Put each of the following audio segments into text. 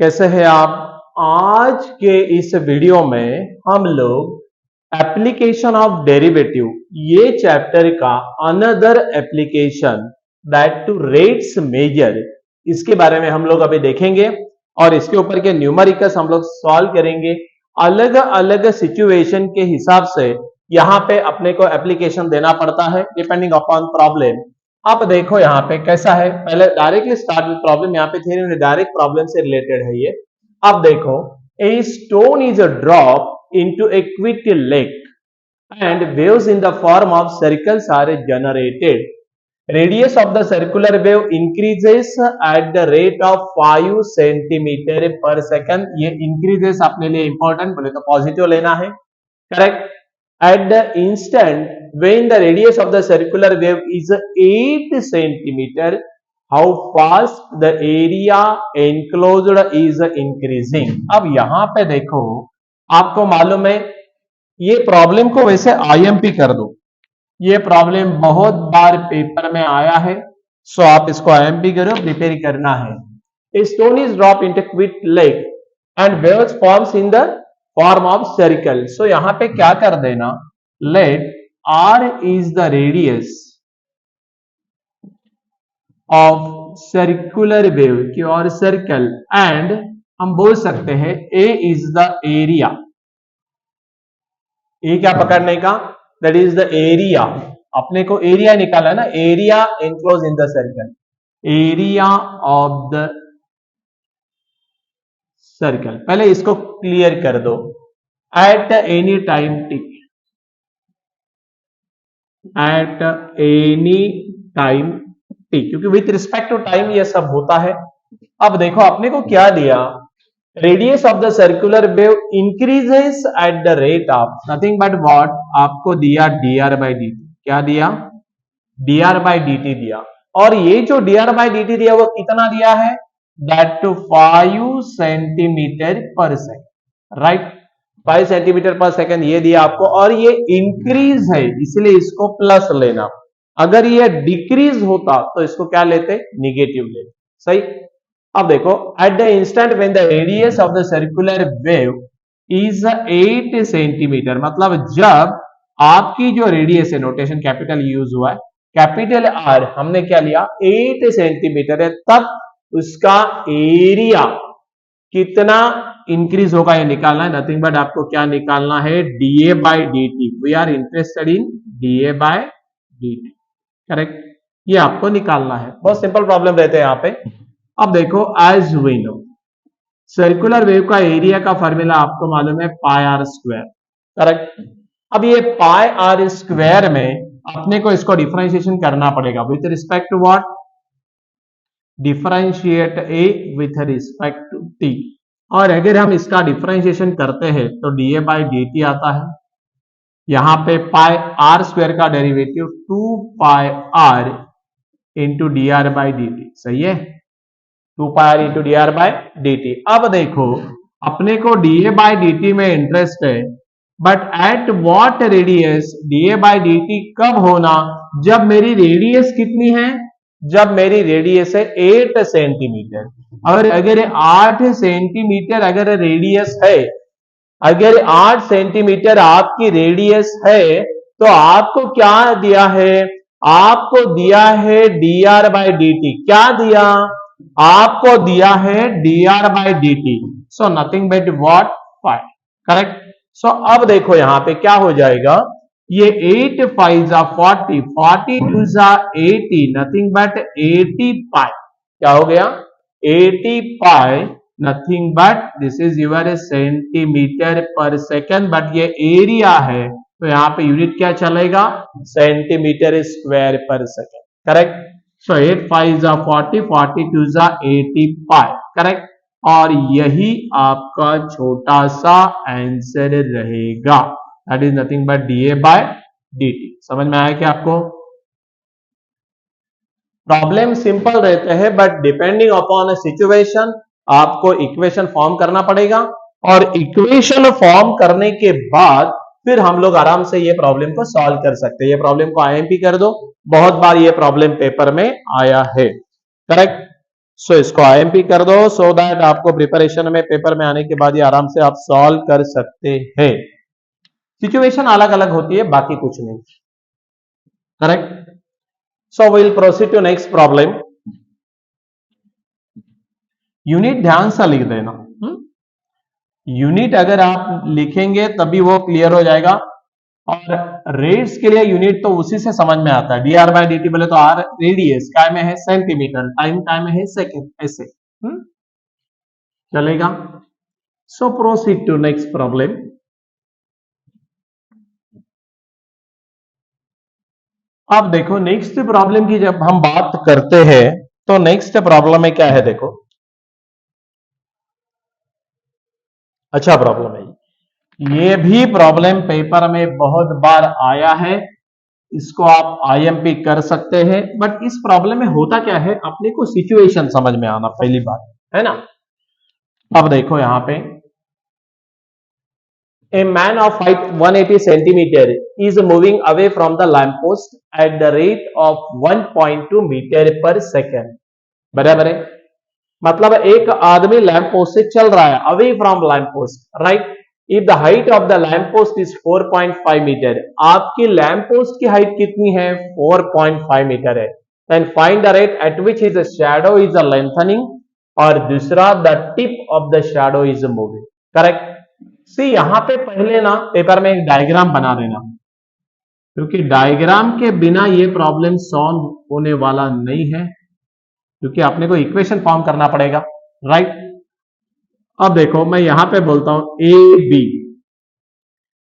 कैसे हैं आप। आज के इस वीडियो में हम लोग एप्लीकेशन ऑफ डेरिवेटिव ये चैप्टर का another application that to rates measure इसके बारे में हम लोग अभी देखेंगे और इसके ऊपर के न्यूमेरिकल्स हम लोग सॉल्व करेंगे। अलग अलग सिचुएशन के हिसाब से यहाँ पे अपने को एप्लीकेशन देना पड़ता है डिपेंडिंग अपॉन प्रॉब्लम। आप देखो यहाँ पे कैसा है, पहले डायरेक्टली स्टार्ट विद प्रॉब्लम। यहाँ पे थ्योरी डायरेक्ट प्रॉब्लम से रिलेटेड है ये। अब देखो, ए stone is a drop into a quick lake and waves in the form of circles are generated. Radius of the circular wave increases at the rate of 5 centimeter per second. ये increases अपने लिए important, बोले तो positive लेना है, correct. At the instant when the radius of the circular wave is 8 centimeter, how fast the area enclosed is increasing. अब यहाँ पे देखो, आपको मालूम है ये प्रॉब्लम को वैसे आईएमपी कर दो। ये प्रॉब्लम बहुत बार पेपर में आया है, सो आप इसको आईएमपी करो, प्रिपेयर करना है। A stone is drop into quick lake and waves forms in the form of circle. So यहां पे क्या कर देना, let R is the radius of circular wave की और सर्कल, एंड हम बोल सकते हैं A is the area. A क्या पकड़ने का, दैट इज द एरिया। अपने को एरिया निकाला ना, area enclose in the circle, area of the circle. पहले इसको क्लियर कर दो। Eight any time T, eight any time T, क्योंकि विथ रिस्पेक्ट टू टाइम ये सब होता है। अब देखो अपने को क्या दिया, radius of the circular wave increases eight the rate of nothing but what, आपको दिया dr बाई dt। क्या दिया, dr बाई dt दिया। और ये जो dr बाई dt दिया वो कितना दिया है, दैट टू 5 सेंटीमीटर पर सेकंड, राइट। 5 सेंटीमीटर पर सेकंड ये दिया आपको, और ये इंक्रीज है इसलिए इसको प्लस लेना। अगर ये डिक्रीज होता तो इसको क्या लेते, निगेटिव लेते, सही। अब देखो, at the instant when the radius of the circular wave is 8 centimetre, मतलब जब आपकी जो रेडियस है, नोटेशन कैपिटल यूज हुआ है, कैपिटल आर हमने क्या लिया 8 सेंटीमीटर है, तब उसका एरिया कितना इंक्रीज होगा ये निकालना है। नथिंग बट आपको क्या निकालना है, d a by D t. We are interested in d a by D t, correct. ये आपको निकालना है, बहुत सिंपल प्रॉब्लम रहते हैं यहाँ पे। अब देखो, as we know circular wave का एरिया का फॉर्मूला आपको मालूम है पाई आर स्क्वायर, करेक्ट। अब ये पाई आर स्क्वायर में अपने को इसको डिफरेंशिएशन करना पड़ेगा with respect to what, differentiate A with respect to T. और अगर हम इसका डिफरेंशिएशन करते हैं तो D A by D T आता है। यहां पे पाई आर स्क्वायर का derivative 2 pi R into D R by D T, सही है, 2 pi R into D R by D T. अब देखो अपने को D A by D T में इंटरेस्ट है, but at what radius, D A by D T कब होना, जब मेरी रेडियस कितनी है, जब मेरी रेडियस है 8 सेंटीमीटर। और अगर 8 सेंटीमीटर अगर रेडियस है, अगर 8 सेंटीमीटर आपकी रेडियस है, तो आपको क्या दिया है, आपको दिया है D R by D T. क्या दिया, आपको दिया है dr by D T. So nothing but what, pi, correct. So अब देखो यहां पे क्या हो जाएगा, ये 8 5 जा 40, 42 जा 80, नथिंग बट 80 पाई। क्या हो गया, 80 pi, nothing but this is your centimetre per second, but ये एरिया है तो यहां पे यूनिट क्या चलेगा, centimetre square per second, correct. So 8 5 जा 40, 42 जा 80 पाई, करेक्ट। और यही आपका छोटा सा आंसर रहेगा, that is nothing but d a by d t. समझ में आया क्या आपको। प्रॉब्लम सिंपल रहते हैं, बट डिपेंडिंग अपॉन सिचुएशन आपको इक्वेशन फॉर्म करना पड़ेगा, और इक्वेशन फॉर्म करने के बाद फिर हम लोग आराम से ये प्रॉब्लम को सॉल्व कर सकते हैं। ये प्रॉब्लम को आईएमपी कर दो, बहुत बार ये प्रॉब्लम पेपर में आया है, करेक्ट। सो इसको आईएमपी कर दो सो दैट आपको प्रिपरेशन में पेपर में आने के बाद ही आराम से आप सॉल्व कर सकते हैं। सिचुएशन अलग अलग होती है, बाकी कुछ नहीं। Correct. So will proceed to next problem. Unit ध्यान से लिख देना। यूनिट अगर आप लिखेंगे तभी वो क्लियर हो जाएगा, और रेट्स के लिए यूनिट तो उसी से समझ में आता है। dr बाय dt बोले तो आर रेडियस, काय में है सेंटीमीटर, टाइम काय में है सेकेंड, ऐसे चलेगा। सो प्रोसीड टू नेक्स्ट प्रॉब्लम। अब देखो नेक्स्ट प्रॉब्लम की जब हम बात करते हैं तो नेक्स्ट प्रॉब्लम में क्या है, देखो अच्छा प्रॉब्लम है। ये भी प्रॉब्लम पेपर में बहुत बार आया है, इसको आप आईएमपी कर सकते हैं। बट इस प्रॉब्लम में होता क्या है, अपने को सिचुएशन समझ में आना पहली बात है ना। अब देखो यहां पे A man of height 180 centimeter is moving away from the lamppost at the rate of 1.2 metre per second. बराबर है, मतलब एक आदमी लैंप पोस्ट से चल रहा है, away from lamp post, right. If the height of the lamp post is 4.5 metre, आपकी लैंप पोस्ट की हाइट कितनी है, 4.5 मीटर है। Then find the rate at which is shadow is lengthening, और दूसरा the tip of the shadow is moving. Correct. See यहां पे पहले ना पेपर में एक डायग्राम बना देना, क्योंकि डायग्राम के बिना ये प्रॉब्लम सॉल्व होने वाला नहीं है, क्योंकि आपने को इक्वेशन फॉर्म करना पड़ेगा, राइट। अब देखो मैं यहां पे बोलता हूं ए बी,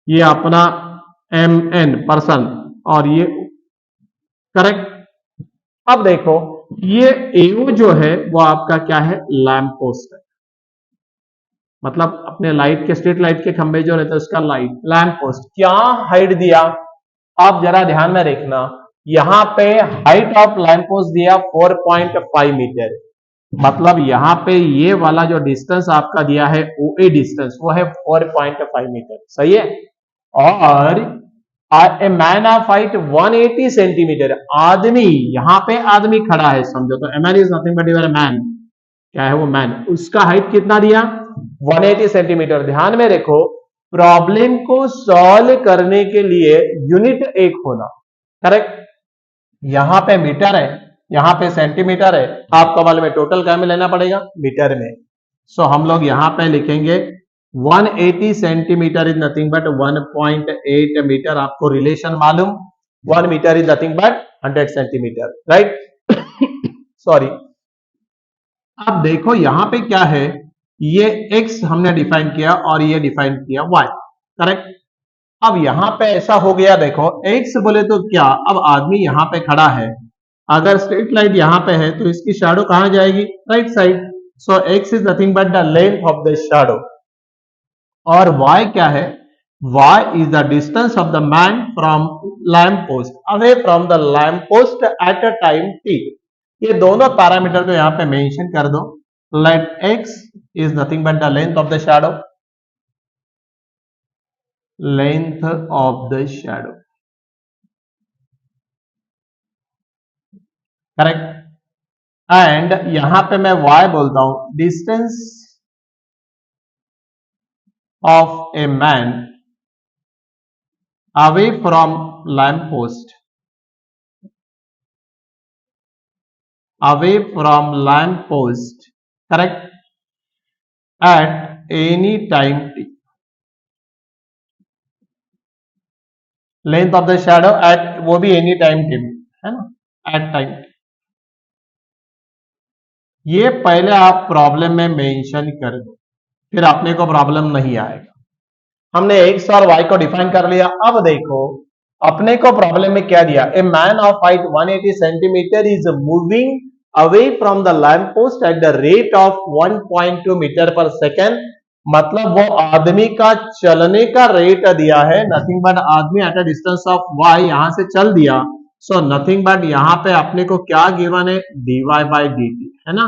ये अपना एम एन पर्सन, और ये करेक्ट। अब देखो ये एओ जो है वो आपका क्या है, लैंप पोस्ट है, मतलब अपने लाइट के स्ट्रीट लाइट के खंभे जो रहते हैं उसका लाइट, लैंप पोस्ट। क्या हाइट दिया, आप जरा ध्यान में देखना, यहां पे हाइट ऑफ लैंप पोस्ट दिया 4.5 मीटर, मतलब यहां पे ये वाला जो डिस्टेंस आपका दिया है ओए डिस्टेंस, वो है 4.5 मीटर, सही है। और a man of height 180 centimetre, आदमी, यहां पे आदमी खड़ा है समझो, तो m n is nothing but your man, क्या है वो मैन, उसका हाइट कितना दिया 180 सेंटीमीटर। ध्यान में देखो प्रॉब्लम को सॉल्व करने के लिए यूनिट एक होना, करेक्ट। यहां पे मीटर है, यहां पे सेंटीमीटर है, आपको मालूम है टोटल क्या में लेना पड़ेगा, मीटर में। सो हम लोग यहां पे लिखेंगे 180 centimetre is nothing but 1.8 metre, आपको रिलेशन मालूम, 1 metre is nothing but 100 centimetre, right. Sorry. अब देखो यहां पे क्या है, ये x हमने डिफाइन किया और ये डिफाइन किया y, करेक्ट। अब यहां पे ऐसा हो गया, देखो x बोले तो क्या, अब आदमी यहां पे खड़ा है, अगर स्ट्रेट लाइट यहां पे है तो इसकी शैडो कहां जाएगी, right side. So x is nothing but the length of the shadow, और y क्या है, y is the distance of the man from lamp post away from the lamp post at a time t। ये दोनों parameter को यहां पे mention कर दो। Let x is nothing but the length of the shadow, length of the shadow, correct. And यहां पे मैं y बोलता हूं, distance of a man away from lamp post, away from lamp post, correct, at any time t, length of the shadow at, वो भी any time t है ना, at time t। ये पहले आप प्रॉब्लम में मेंशन कर दो, फिर अपने को प्रॉब्लम नहीं आएगा। हमने x और y को डिफाइन कर लिया। अब देखो अपने को प्रॉब्लम में क्या दिया, a man of height 180 centimetre is moving away from the lamp post at the rate of 1.2 metre per second, मतलब वो आदमी का चलने का रेट दिया है, नथिंग बट आदमी at a distance of y, यहां से चल दिया। सो नथिंग बट यहां पे अपने को क्या गिवन है, dy बाई dt, है ना।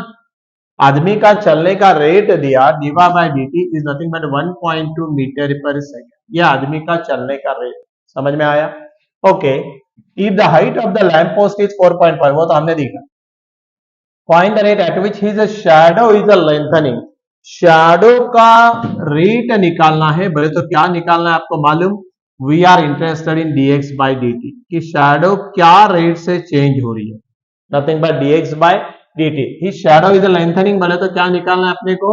आदमी का चलने का रेट दिया, dy by dt is nothing but 1.2 metre per second, ये आदमी का चलने का रेट, समझ में आया। Okay. If the height of the lamp post is 4.5, वो तो हमने देखा, find the rate at which his shadow is lengthening. Shadow का रेट निकालना है, बोले तो क्या निकालना है आपको मालूम, we are interested in dx by dt कि शैडो क्या रेट से चेंज हो रही है, nothing but dx by dt। He shadow is lengthening, बोले तो क्या निकालना है अपने को,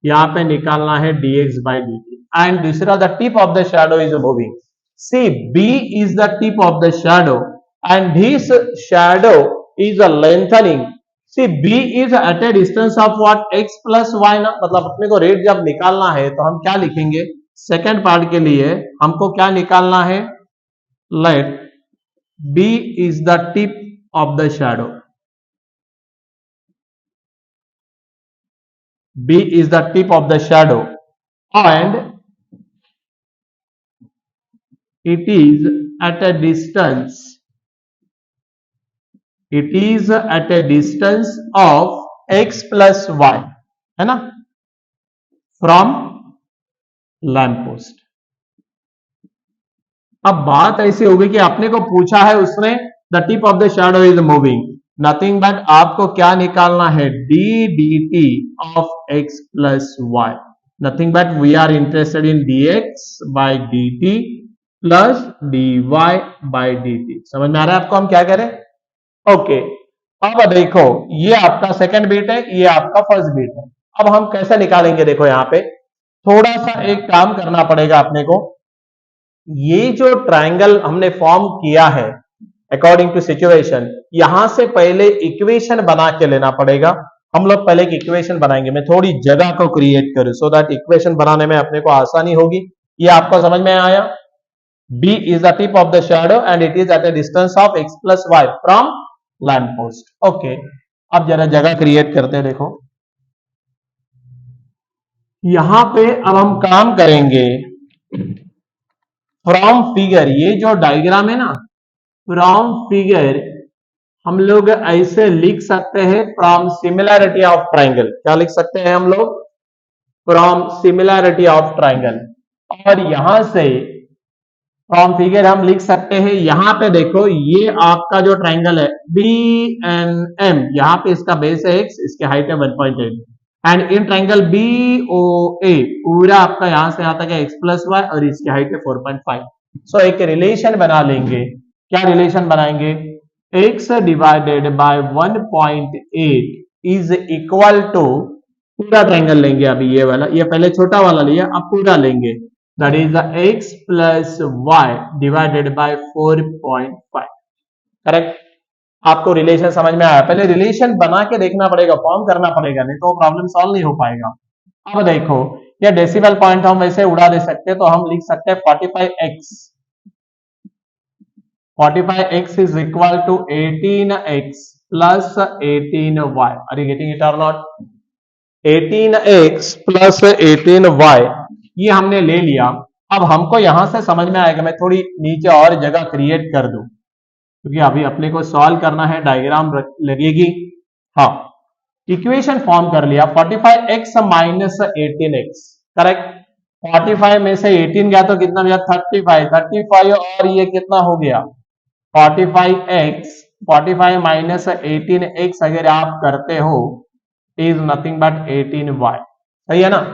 यहाँ पे निकालना है dx बाई dt। एंड दूसरा the tip of the shadow is moving, see b is the tip of the shadow and this shadow is lengthening. See b is at a distance of what x plus y ना, मतलब अपने को rate जब निकालना है तो हम क्या लिखेंगे, सेकेंड पार्ट के लिए हमको क्या निकालना है, let b is the tip of the shadow, b is the tip of the shadow and it is at a distance, it is at a distance of x plus y, है ना, from lamp post. अब बात ऐसी होगी कि आपने को पूछा है उसने the tip of the shadow is moving, nothing but आपको क्या निकालना है, d dt of x plus y, nothing but we are interested in dx by dt plus dy by dt। समझ में आ रहा है आपको हम क्या करें, ओके। अब देखो ये आपका सेकंड बीट है, ये आपका फर्स्ट बीट है। अब हम कैसे निकालेंगे, देखो यहां पे थोड़ा सा एक काम करना पड़ेगा अपने को, ये जो ट्रायंगल हमने फॉर्म किया है अकॉर्डिंग टू सिचुएशन, यहां से पहले इक्वेशन बना के लेना पड़ेगा। हम लोग पहले एक इक्वेशन बनाएंगे, मैं थोड़ी जगह को क्रिएट करूं सो दैट इक्वेशन बनाने में अपने को आसानी होगी। ये आपको समझ में आया, b is the tip of the shadow and it is at a distance of x plus y from lamp post, okay. अब जरा जगह क्रिएट करते हैं, देखो यहां पे अब हम काम करेंगे फ्रॉम फिगर, ये जो डायग्राम है ना, फ्रॉम फिगर हम लोग ऐसे लिख सकते हैं फ्रॉम सिमिलैरिटी ऑफ ट्राइंगल, क्या लिख सकते हैं हम लोग, फ्रॉम सिमिलैरिटी ऑफ ट्राइंगल। और यहां से फ्रॉम फिगर हम लिख सकते हैं, यहां पे देखो ये आपका जो ट्राइंगल है बी एन एम, यहां पे इसका बेस है x, इसकी हाइट है 1.8 and in triangle B O A पूरा आपका यहां से यहां तक है x प्लस वाई और इसकी हाइट है 4.5। सो एक रिलेशन बना लेंगे, क्या रिलेशन बनाएंगे, x divided by 1.8 is equal to, पूरा ट्राइंगल लेंगे अभी ये वाला, ये पहले छोटा वाला लिया, अब पूरा लेंगे, that is the x plus y divided by 4.5, correct. आपको रिलेशन समझ में आया, पहले रिलेशन बना के देखना पड़ेगा, फॉर्म करना पड़ेगा, नहीं तो प्रॉब्लम सॉल्व नहीं हो पाएगा। अब देखो ये डेसिमल पॉइंट हम वैसे उड़ा दे सकते हैं, तो हम लिख सकते हैं 45x, 45x is equal to 18x plus 18y, are you getting it or not, 18x plus 18y ये हमने ले लिया। अब हमको यहां से समझ में आएगा, मैं थोड़ी नीचे और जगह क्रिएट कर दूं क्योंकि अभी अपने को सॉल्व करना है, डायग्राम लगेगी। हाँ, इक्वेशन फॉर्म कर लिया, 45x माइनस 18x, करेक्ट। 45 में से 18 गया तो कितना गया, 35 और ये कितना हो गया 45x, 45 माइनस 18x अगर आप करते हो इज नथिंग बट 18y, सही है ना।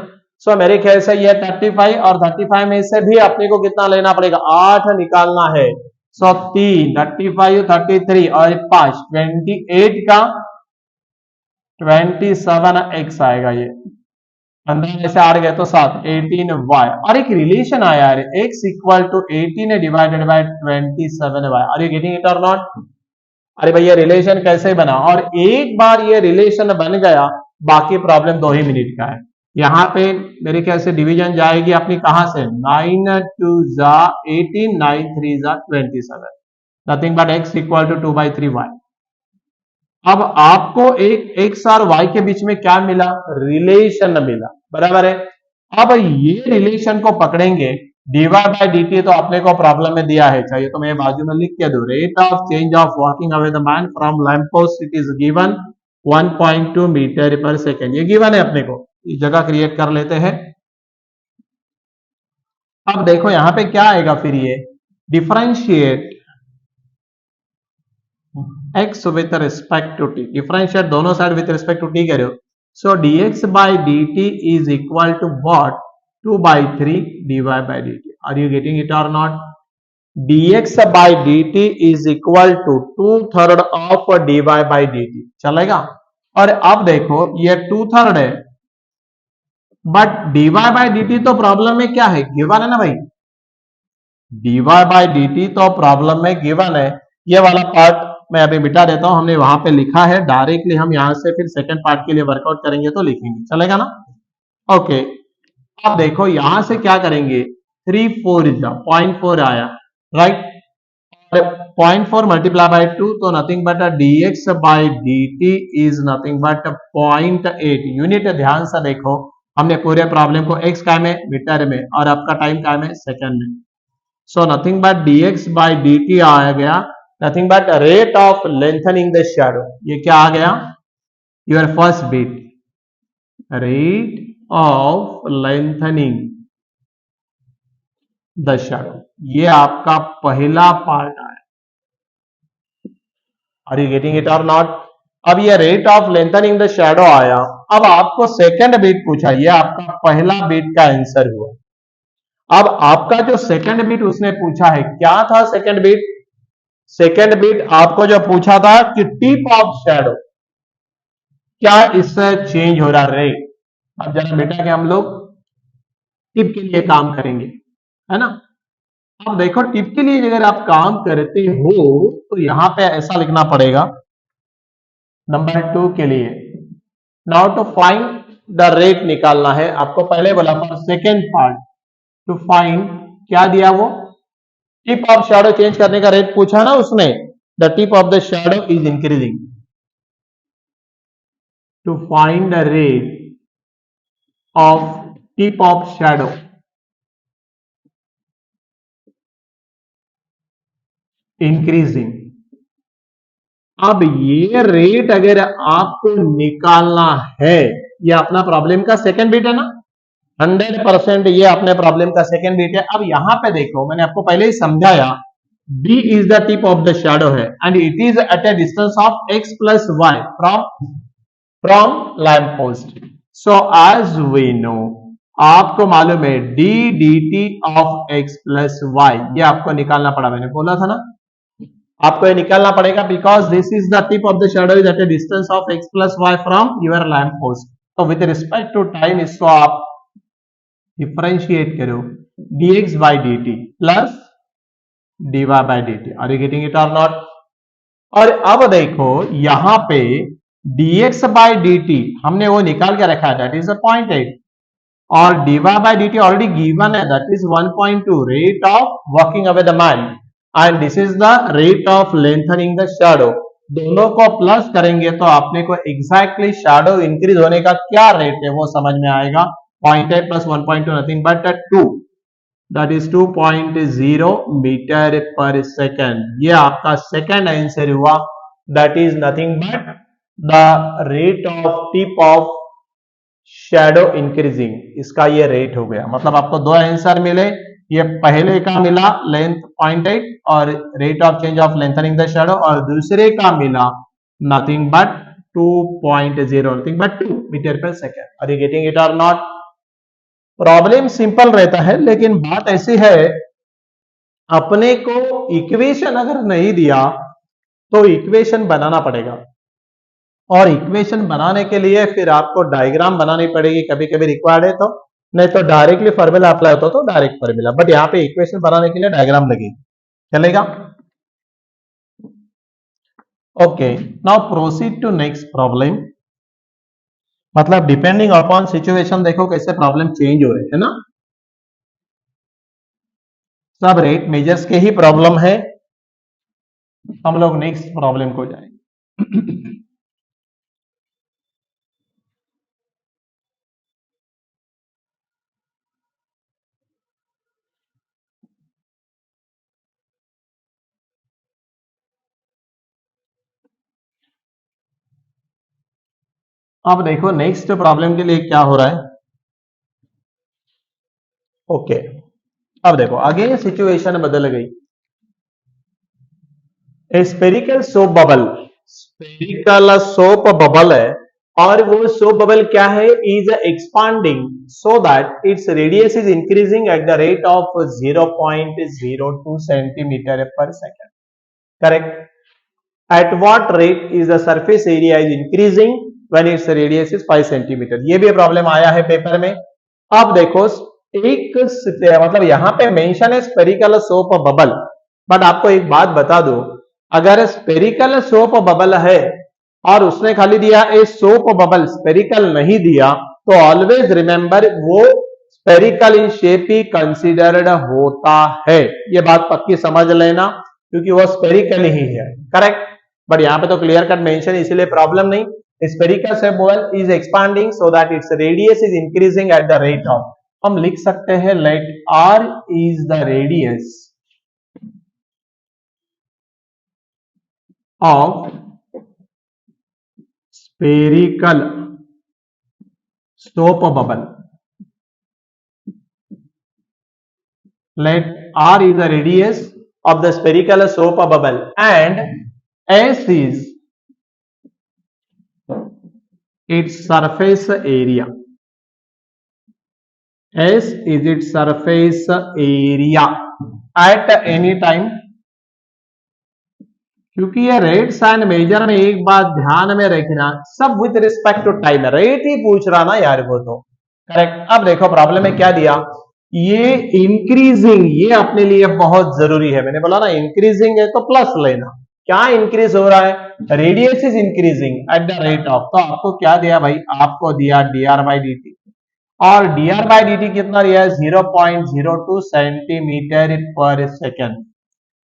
सो मेरे ख्याल से ये 35 और 35 में से भी अपने को कितना लेना पड़ेगा, 8 निकालना है। सो 3, 35, 33 और 5, 28 का 27x आएगा, ये 15 में से 8 गए तो 7, 18y। और एक रिलेशन आया है x equal to 18 divided by 27y, are you getting it और नॉट। अरे भैया रिलेशन कैसे बना, और एक बार ये रिलेशन बन गया बाकी प्रॉब्लम 2 ही मिनट का है। यहां पे मेरे ख्याल से डिवीजन जाएगी अपनी कहां से, 9 2 जा 18, 9 3 जा 27, nothing but x equal to 2/3y। अब आपको एक x और y के बीच में क्या मिला, रिलेशन मिला, बराबर है। अब ये रिलेशन को पकड़ेंगे, dy बाय dt तो अपने को प्रॉब्लम में दिया है, चाहिए तो मैं बाजू में लिख के दूं, rate of change of walking away the man from lamp post it is given 1.2 metre per second, ये गिवन है अपने को, जगह क्रिएट कर लेते हैं। अब देखो यहां पे क्या आएगा फिर, ये differentiate x with respect to t, differentiate दोनों side with respect to t करो, सो dx by dt is equal to what? 2/3 dy by dt. Are you getting it or not? dx by dt is equal to 2/3 of dy by dt, चलेगा? और अब देखो ये 2/3 है, but dy by dt तो problem में क्या है? गिवन है ना भाई, dy by dt तो प्रॉब्लम में गिवन है। ये वाला पार्ट मैं अभी मिटा देता हूं, हमने वहां पे लिखा है, डायरेक्टली हम यहां से फिर सेकंड पार्ट के लिए वर्कआउट करेंगे तो लिखेंगे, चलेगा ना? ओके, अब देखो यहां से क्या करेंगे, 3 4 0.4 आया, राइट? 0.4 मल्टीप्लाई बाय 2 तो nothing but dx by dt is nothing but 0.8 unit. ध्यान से देखो, हमने पूरे प्रॉब्लम को x का में, मीटर में, और आपका टाइम का में, सेकंड में। So nothing but dx by dt आ गया nothing but rate of lengthening the shadow. ये क्या आ गया? Your first bit, rate of lengthening the shadow, ये आपका पहला पार्ट आया। आर यू गेटिंग इट और नॉट? अब ये rate of lengthening the shadow आया, अब आपको सेकंड बिट पूछा, ये आपका पहला बिट का आंसर हुआ। अब आपका जो सेकंड बिट उसने पूछा है, क्या था सेकंड बिट? सेकंड बिट आपको जो पूछा था कि टिप ऑफ शैडो क्या इससे चेंज हो रहा है? अब जरा बेटा कि हम लोग टिप के लिए काम करेंगे, है ना? अब देखो टिप के लिए अगर आप काम करते हो तो यहां पे ऐसा लिखना पड़ेगा, नंबर 2 के लिए, now to find the rate निकालना है आपको। पहले बोला for second part to find, क्या दिया वो? टिप ऑफ शैडो चेंज करने का रेट पूछा ना उसने, the tip of the shadow is increasing, to find the rate of tip of shadow increasing. अब ये रेट अगर आपको निकालना है, ये अपना प्रॉब्लम का सेकंड बिट है ना, 100% ये अपने प्रॉब्लम का सेकंड बिट है। अब यहां पे देखो, मैंने आपको पहले ही समझाया, B is the tip of the shadow है and it is at a distance of x plus Y from lamp post. So as we know, आपको मालूम है d dt of x plus Y, ये आपको निकालना पड़ा, मैंने बोला था ना आपको ये निकालना पड़ेगा, because this is the tip of the shadow is at a distance of x plus Y from your lamp post. तो विद रिस्पेक्ट टू टाइम इसको आप डिफरेंशिएट करो, dx by dt plus dy by dt। Are you getting it और not? और अब देखो यहां पे dx बाई dt हमने वो निकाल के रखा है, दैट इज 0.8, और dy by dt already given है, that is 1.2, rate of walking away the man, and this is the rate of lengthening the shadow. दोनों को प्लस करेंगे तो आपने को एग्जैक्टली शैडो इंक्रीज होने का क्या रेट है वो समझ में आएगा। 0.8 plus 1.2 nothing but 2, that is 2.0 metre per second. ये आपका सेकेंड आंसर हुआ, that is nothing but the rate of tip of shadow increasing, इसका ये रेट हो गया। मतलब आपको दो आंसर मिले, ये पहले का मिला लेंथ 0.8 और rate of change of lengthening the shadow, और दूसरे का मिला nothing but 2.0 nothing but 2 metre per second. Are you getting it और नॉट? प्रॉब्लम सिंपल रहता है, लेकिन बात ऐसी है, अपने को इक्वेशन अगर नहीं दिया तो इक्वेशन बनाना पड़ेगा, और इक्वेशन बनाने के लिए फिर आपको डायग्राम बनानी पड़ेगी, कभी कभी रिक्वायर्ड है तो, नहीं तो डायरेक्टली फॉर्मूला अप्लाई होता तो डायरेक्ट फॉर्मूला, बट यहाँ पे इक्वेशन बनाने के लिए डायग्राम लगेगी, चलेगा? Okay, now proceed to next problem. मतलब डिपेंडिंग अपॉन सिचुएशन देखो कैसे प्रॉब्लम चेंज हो रहे हैं ना, सब रेट मेजर्स के ही प्रॉब्लम है। हम लोग नेक्स्ट प्रॉब्लम को जाएंगे। अब देखो नेक्स्ट प्रॉब्लम के लिए क्या हो रहा है। ओके, अब देखो अगेन सिचुएशन बदल गई। A spherical soap bubble spherical soap bubble है और वो सोप बबल क्या है, is expanding so that its radius is increasing at the rate of 0.02 centimetre per second. Correct. At what rate is the surface area is increasing when its radius is 5 centimetre. ये भी problem आया है paper में. अब देखो एक मतलब यहां पे मेंशन है स्पेरिकल सोप बबल, बट आपको एक बात बता दो, अगर स्पेरिकल सोप बबल है और उसने खाली दिया ए सोप बबल, स्पेरिकल नहीं दिया, तो ऑलवेज रिमेंबर वो spherical in shape he considered होता है. ये बात पक्की समझ लेना, क्योंकि वो स्पेरिकल ही है. करेक्ट. बट यहां पे तो क्लियर कट मेंशन, इसलिए प्रॉब्लम नहीं. Spherical shape bubble is expanding so that its radius is increasing at the rate of, हम लिख सकते हैं let R is the radius of spherical soap bubble. Let R is the radius of the spherical soap bubble and S is its surface area. S is its surface area at any time. क्योंकि ये rates and major में एक बात ध्यान में रखना, सब with respect to time. Rate ही पूछ रहा ना यार वो तो. करेक्ट. अब देखो प्रॉब्लम में क्या दिया, ये इंक्रीजिंग, ये अपने लिए बहुत जरूरी है. मैंने बोला ना इंक्रीजिंग है तो प्लस लेना. क्या इंक्रीज हो रहा है, radius is increasing at the rate of, तो आपको क्या दिया भाई, आपको दिया dr बाई dt, और dr बाई dt कितना दिया है, 0.02 सेंटीमीटर पर सेकेंड.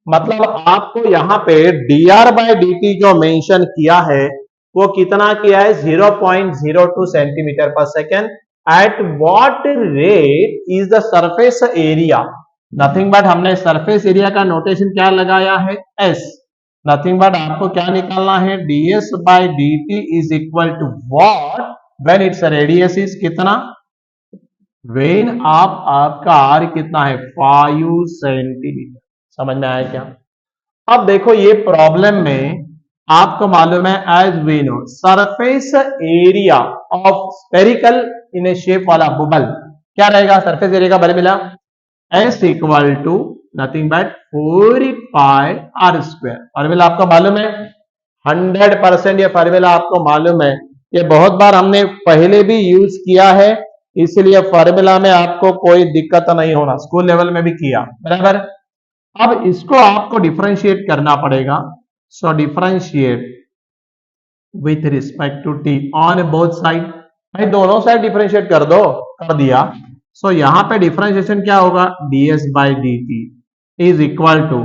मतलब आपको यहां पे dr बाई dt जो मेंशन किया है वो कितना किया है, 0.02 centimetre per second. At what rate is the surface area? Nothing but हमने surface area का नोटेशन क्या लगाया है, S. Nothing but आपको क्या निकालना है, ds by dt is equal to what when its radius is कितना, when आपका r कितना है, 5 सेंटीमीटर. समझ में आया क्या. अब देखो ये प्रॉब्लम में आपको मालूम है, as we know surface area of spherical in a shape वाला बबल क्या रहेगा, सरफेस एरिया का formula S equal to nothing but 4 pi are square. Formula आपको मालूम है, 100% ये फॉर्मूला आपको मालूम है. ये बहुत बार हमने पहले भी यूज किया है, इसलिए फॉर्मूला में आपको कोई दिक्कत नहीं होना. स्कूल लेवल में भी किया, बराबर. अब इसको आपको डिफरेंशिएट करना पड़ेगा. So differentiate with respect to t on both side. भाई दोनों साइड डिफरेंशिएट कर दो, कर दिया. सो यहां पे डिफरेंशिएशन क्या होगा, ds by dt is equal to,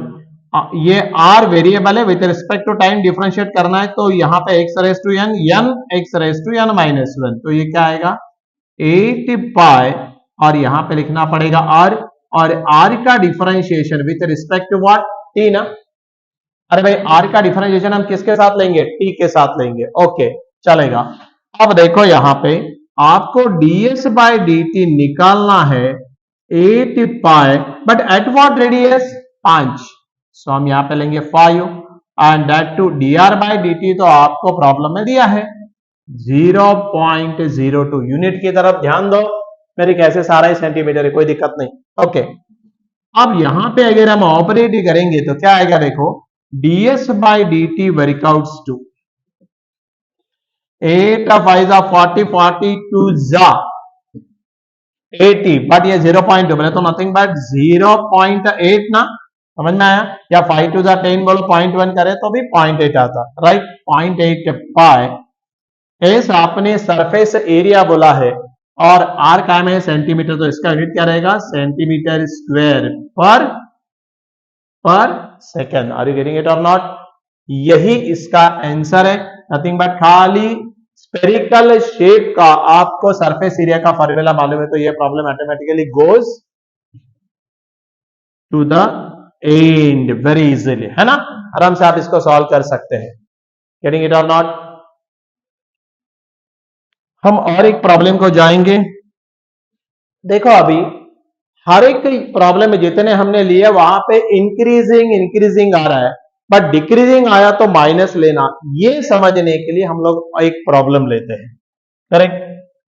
ये r वेरिएबल है, with respect to time differentiate करना है, तो यहां पे x raise to n, x raise to n minus 1, तो ये क्या आएगा 8 पाई, और यहां पे लिखना पड़ेगा r, और r का differentiation with respect to what, t ना. अरे भाई r का डिफरेंशिएशन हम किसके साथ लेंगे, t के साथ लेंगे. ओके चलेगा. अब देखो यहां पे आपको ds बाई dt निकालना है 8 pi, but at what radius, 5. So हम यहां पे लेंगे 5, and that to dr by dt तो आपको प्रॉब्लम में दिया है 0.02. यूनिट की तरफ ध्यान दो, मेरे कैसे सारा ही सेंटीमीटर है, कोई दिक्कत नहीं. ओके. अब यहां पे अगर हम ऑपरेट करेंगे तो क्या आएगा, देखो ds by dt works out to 8 5 40 42 जा 80, बट ये 0.2 बोले तो नथिंग बट 0.8 ना. समझ में आया, या 5 टू 10 बोलो 0.1 करे तो भी 0.8 आता, राइट. 0.8 पाई. एस आपने सरफेस एरिया बोला है और आर का है सेंटीमीटर, तो इसका यूनिट क्या रहेगा, centimetre square per second. Are you getting it और नॉट. यही इसका आंसर है. नथिंग बट खाली स्पेरिकल शेप का आपको सरफेस एरिया का फॉर्मूला मालूम है, तो ये problem automatically goes to the end very easily, है ना. आराम से आप इसको सॉल्व कर सकते हैं. गेटिंग इट और नॉट. हम और एक प्रॉब्लम को जाएंगे. देखो अभी हर एक प्रॉब्लम में जितने हमने लिए वहां पे इंक्रीजिंग आ रहा है. बट डिक्रीजिंग आया तो माइनस लेना, ये समझने के लिए हम लोग एक प्रॉब्लम लेते हैं। करेक्ट।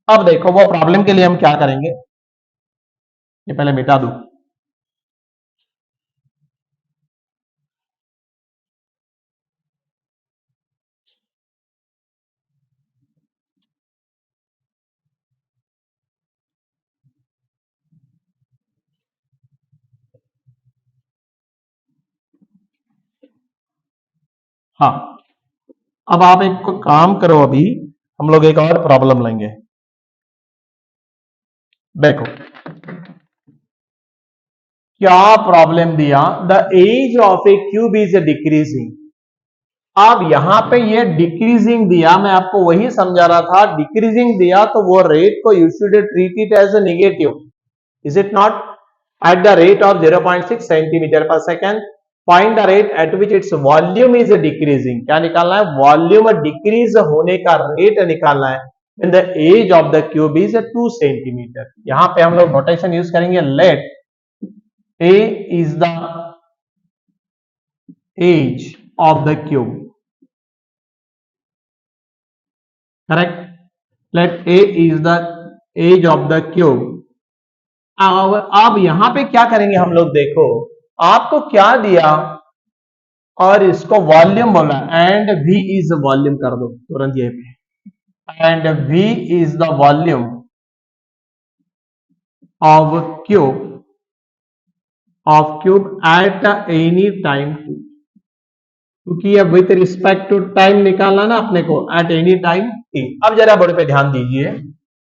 अब देखो वो प्रॉब्लम के लिए हम क्या करेंगे, ये पहले मिटा दूं। हाँ, अब आप एक को काम करो, अभी हम लोग एक और प्रॉब्लम लेंगे। देखो क्या प्रॉब्लम दिया, the edge of a cube is decreasing. अब यहां पे ये डिक्रीजिंग दिया, मैं आपको वही समझा रहा था, डिक्रीजिंग दिया तो वो रेट को you should treat it as a negative, is it not? At the rate of 0.6 centimetre per second, find the rate at which its volume is decreasing. क्या निकालना है? वॉल्यूम डिक्रीज होने का रेट निकालना है। In the edge of the cube is 2 centimeter. यहां पे हम लोग नोटेशन यूज करेंगे, let a is the edge of the cube. Correct. Let a is the edge of the cube. अब यहां पे क्या करेंगे हम लोग, देखो आपको क्या दिया और इसको वॉल्यूम बोला, एंड v इज वॉल्यूम कर दो तुरंत ये पे, and v is the volume of cube eight any time t, क्योंकि ये विथ रिस्पेक्ट टू टाइम निकालना ना अपने को, एट एनी टाइम t। अब जरा बोर्ड पे ध्यान दीजिए,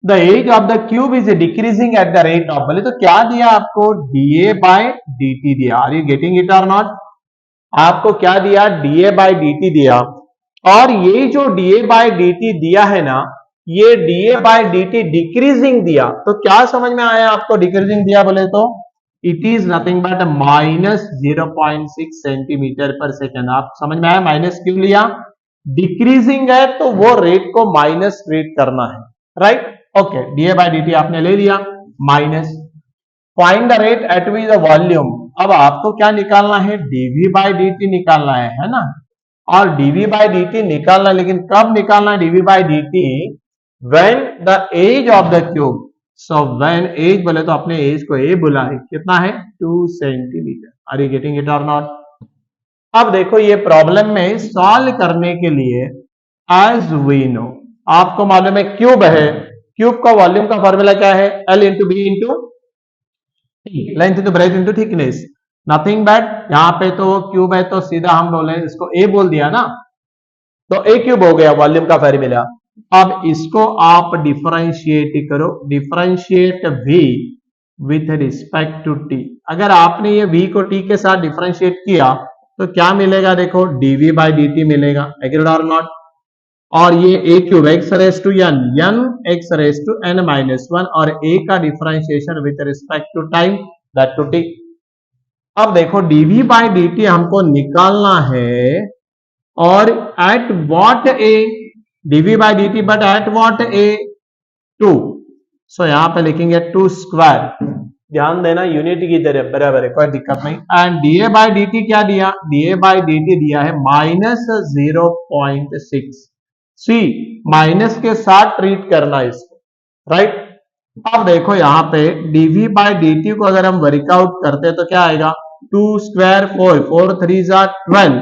the edge of the cube is decreasing at the rate of, बोले तो क्या दिया आपको, dA बाय dt दिया। आर यू गेटिंग इट और नॉट? आपको क्या दिया, dA बाय dt दिया, और ये जो dA बाय dt दिया है ना, ये dA बाय dt डिक्रीजिंग दिया, तो क्या समझ में आया आपको डिक्रीजिंग दिया बोले तो? It is nothing but -0.6 centimetre per second. आप समझ में आया माइनस क्यों लिया? डिक्रीजिंग है तो वो रेट को माइनस ट्रीट करना है, right? Okay, dA by dt आपने ले लिया minus, find the rate at which the volume. अब आपको क्या निकालना है, dV बाय dt निकालना है ना? और dV बाय dt निकालना, लेकिन कब निकालना है dV by dt? When the edge of the cube, so when edge बोले तो अपने एज को ए बोला है, कितना है 2 centimeter. Are you getting it और नॉट? अब देखो ये प्रॉब्लम में सॉल्व करने के लिए, एज वी नो, आपको मालूम है क्यूब है, क्यूब का वॉल्यूम का फॉर्मूला क्या है, L into b into length into breadth into thickness, nothing but यहां पे तो क्यूब है तो सीधा हम बोले इसको ए बोल दिया ना, तो ए क्यूब हो गया वॉल्यूम का फॉर्मूला। अब इसको आप डिफरेंशिएट करो, differentiate v with respect to t। अगर आपने ये v को t के साथ डिफरेंशिएट किया तो क्या मिलेगा, देखो dv बाई dt मिलेगा, एग्रीड और नॉट? और ये a cube x raise to n, n x raise to n minus 1, और a का differentiation with respect to time, that to t। अब देखो dv बाई dt हमको निकालना है, और at what a, dv by dt but at what a, 2। सो यहां पे लिखेंगे 2 स्क्वायर, ध्यान देना यूनिट की तरह बराबर है, कोई दिक्कत नहीं। एंड dA बाई dt क्या दिया, dA बाई dt दिया है -0.6। सी माइनस के साथ ट्रीट करना इसको, राइट? अब देखो यहां पे dV बाई dt को अगर हम वर्कआउट करते तो क्या आएगा, 2 स्क्वायर 4, 4 3 12,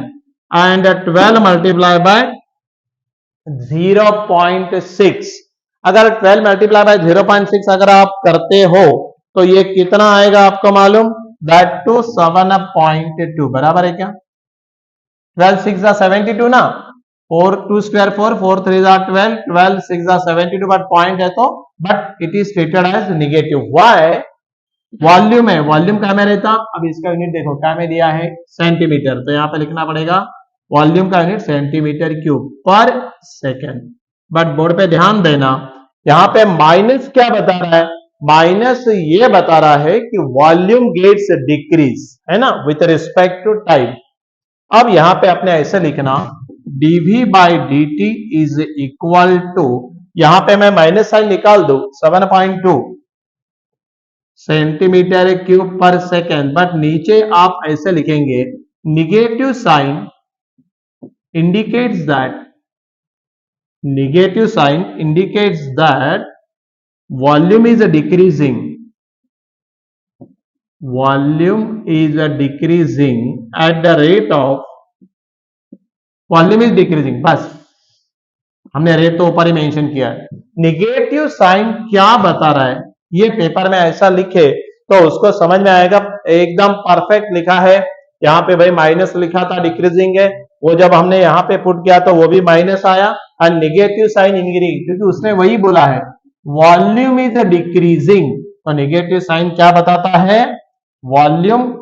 एंड 12 मल्टीप्लाई बाय 0.6। अगर 12 मल्टीप्लाई बाय 0.6 अगर आप करते हो तो ये कितना आएगा आपको मालूम, दैट टू 7.2, बराबर है क्या? 12 6 72 ना, 4 2 स्क्वायर 4, 4 3 12, 12 6 72, बट पॉइंट है तो, but it is treated as negative. Why? Volume है, वॉल्यूम क्या में रहता, अब इसका यूनिट देखो क्या में दिया है, सेंटीमीटर, तो यहां पे लिखना पड़ेगा वॉल्यूम का यूनिट सेंटीमीटर क्यूब पर सेकेंड। बट बोर्ड पे ध्यान देना, यहां पे माइनस क्या बता रहा है, माइनस ये बता रहा है कि वॉल्यूम गेट्स डिक्रीज, है ना, विथ रिस्पेक्ट टू टाइम। अब यहां पे आपने ऐसे लिखना, dV by dt is equal to, यहां पे मैं माइनस साइन निकाल दू, 7.2 सेंटीमीटर क्यूब पर सेकेंड, बट नीचे आप ऐसे लिखेंगे negative sign indicates that volume is decreasing. Volume is decreasing at the rate of volume is decreasing, बस हमने रेट तो ऊपर ही मेंशन किया है। निगेटिव साइन क्या बता रहा है, ये पेपर में ऐसा लिखे तो उसको समझ में आएगा, एकदम परफेक्ट लिखा है। यहाँ पे भाई माइनस लिखा था, डिक्रीजिंग है, वो जब हमने यहाँ पे पुट किया तो वो भी माइनस आया, एंड निगेटिव साइन इंक्रीजिंग, क्योंकि उसने वही बोला है वॉल्यूम इज डिक्रीजिंग, तो निगेटिव साइन क्या बताता है, वॉल्यूम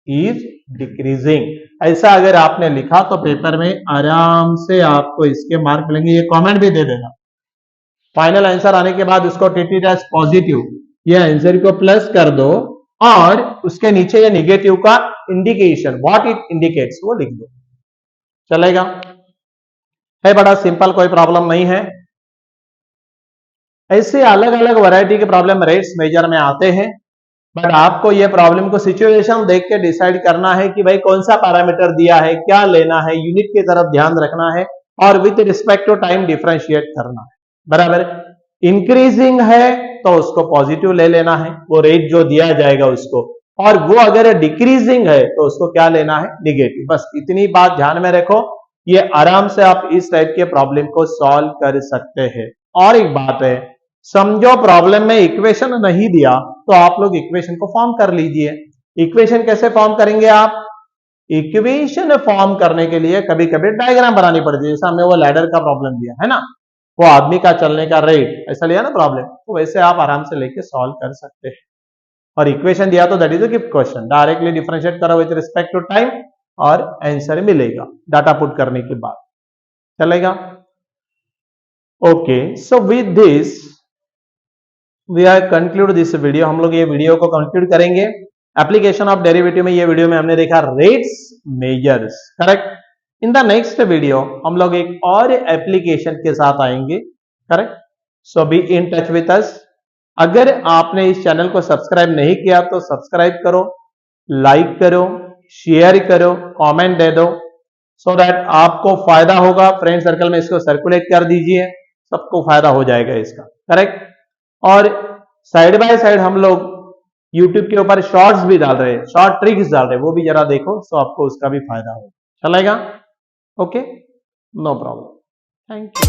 इज डिक्रीजिंग। ऐसा अगर आपने लिखा तो पेपर में आराम से आपको इसके मार्क मिलेंगे। ये कमेंट भी दे देना, फाइनल आंसर आने के बाद उसको ट्रीट इट एज पॉजिटिव, ये आंसर को प्लस कर दो और उसके नीचे ये निगेटिव का इंडिकेशन व्हाट इट इंडिकेट्स वो लिख दो, चलेगा। है बड़ा सिंपल, कोई प्रॉब्लम नहीं है। ऐसे अलग अलग वैरायटी के प्रॉब्लम रेट्स मेजर में आते हैं, बट आपको ये प्रॉब्लम को सिचुएशन देख के डिसाइड करना है कि भाई कौन सा पैरामीटर दिया है, क्या लेना है, यूनिट की तरफ ध्यान रखना है और with respect to time differentiate करना है, बराबर। इंक्रीजिंग है तो उसको पॉजिटिव ले लेना है, वो रेट जो दिया जाएगा उसको, और वो अगर डिक्रीजिंग है तो उसको क्या लेना है, निगेटिव। बस इतनी बात ध्यान में रखो, ये आराम से आप इस टाइप के प्रॉब्लम को सॉल्व कर सकते हैं। और एक बात है, समझो प्रॉब्लम में इक्वेशन नहीं दिया तो आप लोग इक्वेशन को फॉर्म कर लीजिए। इक्वेशन कैसे फॉर्म करेंगे आप, इक्वेशन फॉर्म करने के लिए कभी कभी डायग्राम बनानी पड़ती है, जैसे हमने वो लैडर का प्रॉब्लम दिया है ना, वो आदमी का चलने का रेट ऐसा लिया ना प्रॉब्लम, तो वैसे आप आराम से लेके सॉल्व कर सकते हैं। और इक्वेशन दिया तो that is a gift question, directly differentiate करो विद रिस्पेक्ट टू टाइम और आंसर मिलेगा डाटा पुट करने के बाद, चलेगा। Okay, so with this we are conclude this video, हम लोग ये वीडियो को कंक्लूड करेंगे। एप्लीकेशन ऑफ डेरिवेटिव में ये वीडियो में हमने देखा rates measures, correct. In the next video हम लोग एक और एप्लीकेशन के साथ आएंगे, correct. So be in touch with us. अगर आपने इस चैनल को सब्सक्राइब नहीं किया तो सब्सक्राइब करो, लाइक करो, शेयर करो, कमेंट दे दो, सो दैट आपको फायदा होगा। फ्रेंड सर्कल में इसको सर्कुलेट कर दीजिए, सबको फायदा हो जाएगा इसका, करेक्ट। और साइड बाय साइड हम लोग YouTube के ऊपर शॉर्ट्स भी डाल रहे हैं, शॉर्ट ट्रिक्स डाल रहे हैं, वो भी जरा देखो, सो आपको उसका भी फायदा होगा, चलेगा। Okay, no problem, thank you.